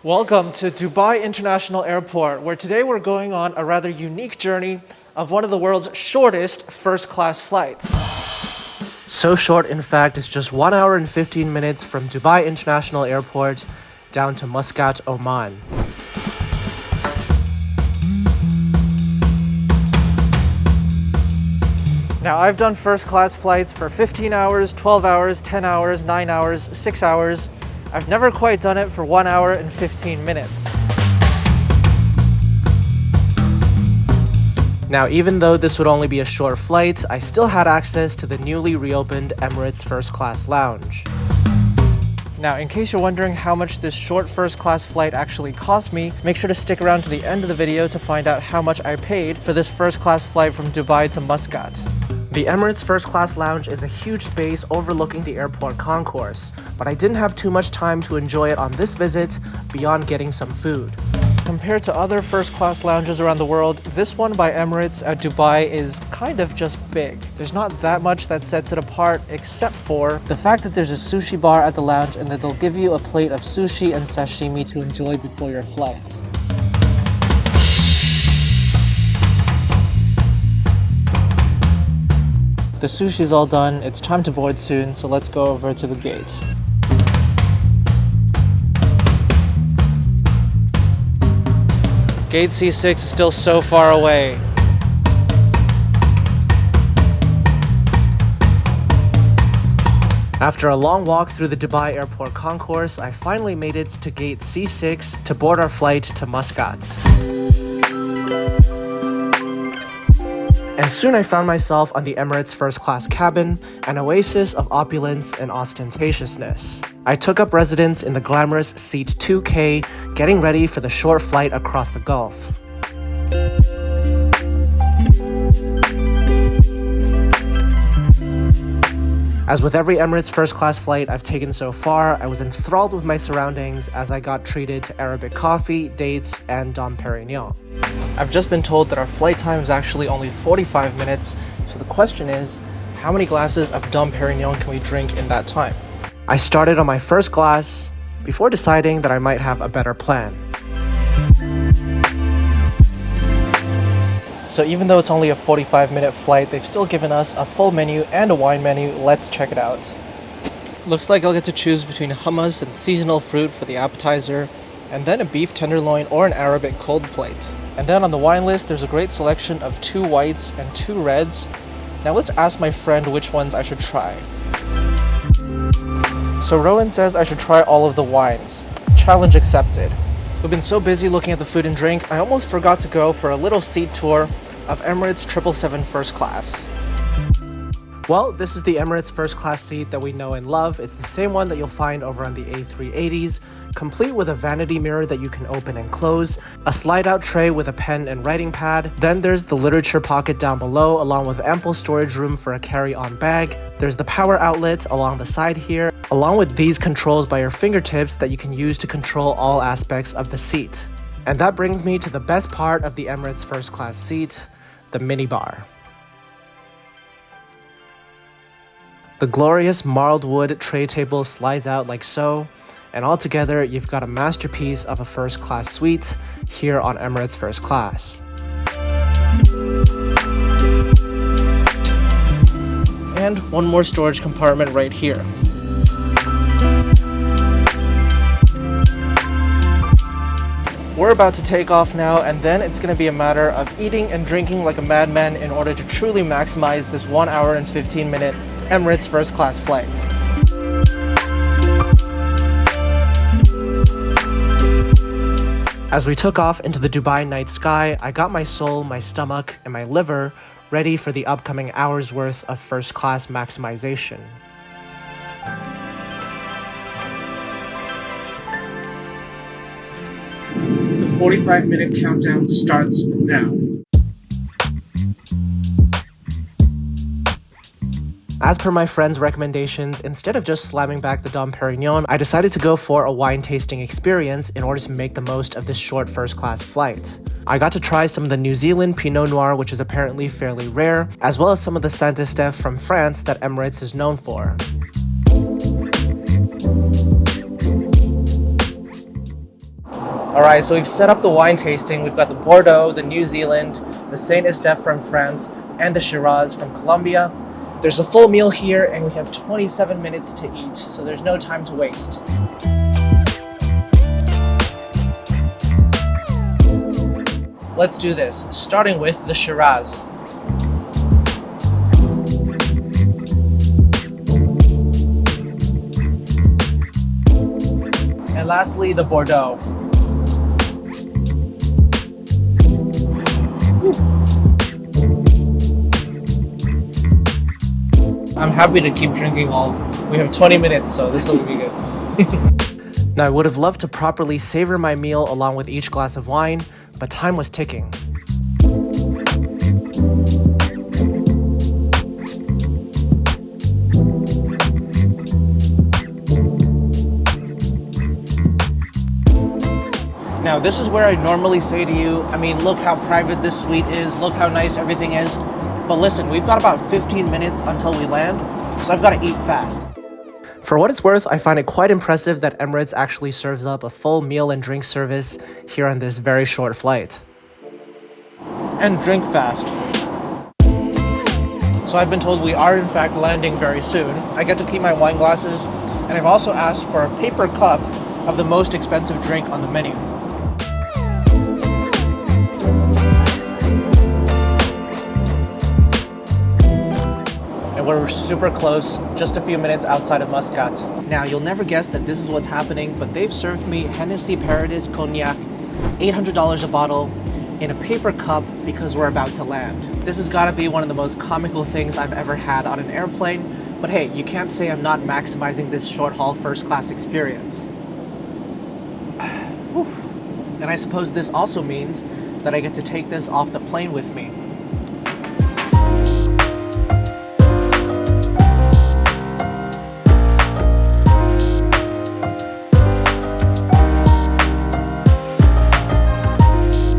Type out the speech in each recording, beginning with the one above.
Welcome to Dubai International Airport, where today we're going on a rather unique journey of one of the world's shortest first-class flights. So short, in fact, it's just 1 hour and 15 minutes from Dubai International Airport down to Muscat, Oman. Now, I've done first-class flights for 15 hours, 12 hours, 10 hours, 9 hours, 6 hours. I've never quite done it for 1 hour and 15 minutes. Now, even though this would only be a short flight, I still had access to the newly reopened Emirates First Class Lounge. Now, in case you're wondering how much this short first-class flight actually cost me, make sure to stick around to the end of the video to find out how much I paid for this first-class flight from Dubai to Muscat. The Emirates First Class Lounge is a huge space overlooking the airport concourse, but I didn't have too much time to enjoy it on this visit beyond getting some food. Compared to other first-class lounges around the world, this one by Emirates at Dubai is kind of just big. There's not that much that sets it apart except for the fact that there's a sushi bar at the lounge and that they'll give you a plate of sushi and sashimi to enjoy before your flight. The sushi's all done, it's time to board soon, so let's go over to the gate. Gate C6 is still so far away. After a long walk through the Dubai airport concourse, I finally made it to gate C6 to board our flight to Muscat. And soon I found myself on the Emirates First Class cabin, an oasis of opulence and ostentatiousness. I took up residence in the glamorous seat 2K, getting ready for the short flight across the Gulf. As with every Emirates First Class flight I've taken so far, I was enthralled with my surroundings as I got treated to Arabic coffee, dates, and Dom Perignon. I've just been told that our flight time is actually only 45 minutes, so the question is, how many glasses of Dom Perignon can we drink in that time? I started on my first glass before deciding that I might have a better plan. So even though it's only a 45-minute flight, they've still given us a full menu and a wine menu. Let's check it out. Looks like I'll get to choose between hummus and seasonal fruit for the appetizer, and then a beef tenderloin or an Arabic cold plate. And then on the wine list, there's a great selection of 2 whites and 2 reds. Now let's ask my friend which ones I should try. So Rowan says I should try all of the wines. Challenge accepted. We've been so busy looking at the food and drink, I almost forgot to go for a little seat tour of Emirates 777 First Class. Well, this is the Emirates First Class seat that we know and love. It's the same one that you'll find over on the A380s, complete with a vanity mirror that you can open and close, a slide-out tray with a pen and writing pad. Then there's the literature pocket down below, along with ample storage room for a carry-on bag. There's the power outlet along the side here, along with these controls by your fingertips that you can use to control all aspects of the seat. And that brings me to the best part of the Emirates First Class seat, the minibar. The glorious marled wood tray table slides out like so, and altogether you've got a masterpiece of a first-class suite here on Emirates First Class. And one more storage compartment right here. We're about to take off now, and then it's going to be a matter of eating and drinking like a madman in order to truly maximize this 1 hour and 15 minute Emirates First Class flight. As we took off into the Dubai night sky, I got my soul, my stomach, and my liver ready for the upcoming hour's worth of first class maximization. The 45-minute countdown starts now. As per my friend's recommendations, instead of just slamming back the Dom Perignon, I decided to go for a wine tasting experience in order to make the most of this short first-class flight. I got to try some of the New Zealand Pinot Noir, which is apparently fairly rare, as well as some of the Saint-Estèphe from France that Emirates is known for. All right, so we've set up the wine tasting. We've got the Bordeaux, the New Zealand, the Saint Estèphe from France, and the Shiraz from Colombia. There's a full meal here, and we have 27 minutes to eat, so there's no time to waste. Let's do this, starting with the Shiraz. And lastly, the Bordeaux. I'm happy to keep drinking all. We have 20 minutes, so this will be good. Now, I would have loved to properly savor my meal along with each glass of wine, but time was ticking. Now, this is where I normally say to you, I mean, look how private this suite is, look how nice everything is. But listen, we've got about 15 minutes until we land, so I've got to eat fast. For what it's worth, I find it quite impressive that Emirates actually serves up a full meal and drink service here on this very short flight. And drink fast. So I've been told we are in fact landing very soon. I get to keep my wine glasses, and I've also asked for a paper cup of the most expensive drink on the menu. We're super close, just a few minutes outside of Muscat. Now, you'll never guess that this is what's happening, but they've served me Hennessy Paradis Cognac, $800 a bottle, in a paper cup because we're about to land. This has got to be one of the most comical things I've ever had on an airplane, but hey, you can't say I'm not maximizing this short-haul first-class experience. And I suppose this also means that I get to take this off the plane with me.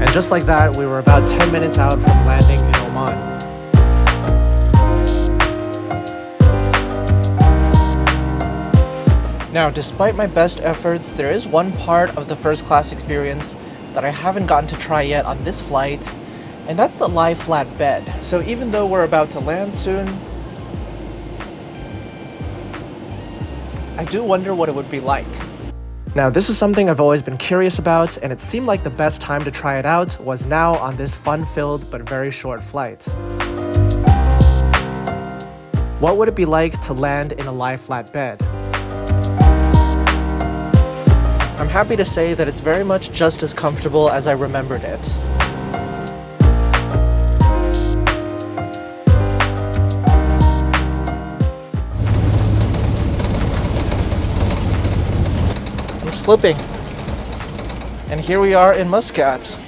And just like that, we were about 10 minutes out from landing in Oman. Now, despite my best efforts, there is one part of the first class experience that I haven't gotten to try yet on this flight, and that's the lie flat bed. So even though we're about to land soon, I do wonder what it would be like. Now, this is something I've always been curious about, and it seemed like the best time to try it out was now on this fun-filled but very short flight. What would it be like to land in a lie flat bed? I'm happy to say that it's very much just as comfortable as I remembered it. Slipping. And here we are in Muscat.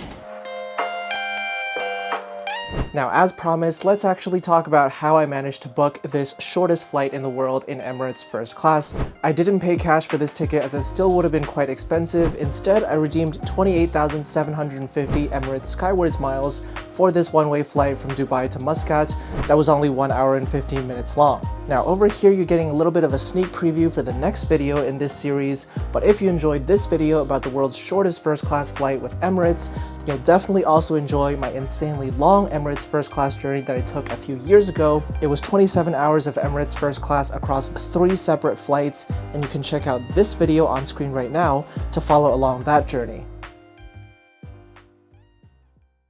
Now, as promised, let's actually talk about how I managed to book this shortest flight in the world in Emirates first class. I didn't pay cash for this ticket as it still would have been quite expensive. Instead, I redeemed 28,750 Emirates Skywards miles for this one-way flight from Dubai to Muscat that was only 1 hour and 15 minutes long. Now, over here, you're getting a little bit of a sneak preview for the next video in this series, but if you enjoyed this video about the world's shortest first class flight with Emirates, then you'll definitely also enjoy my insanely long Emirates first class journey that I took a few years ago. It was 27 hours of Emirates first class across 3 separate flights, and you can check out this video on screen right now to follow along that journey.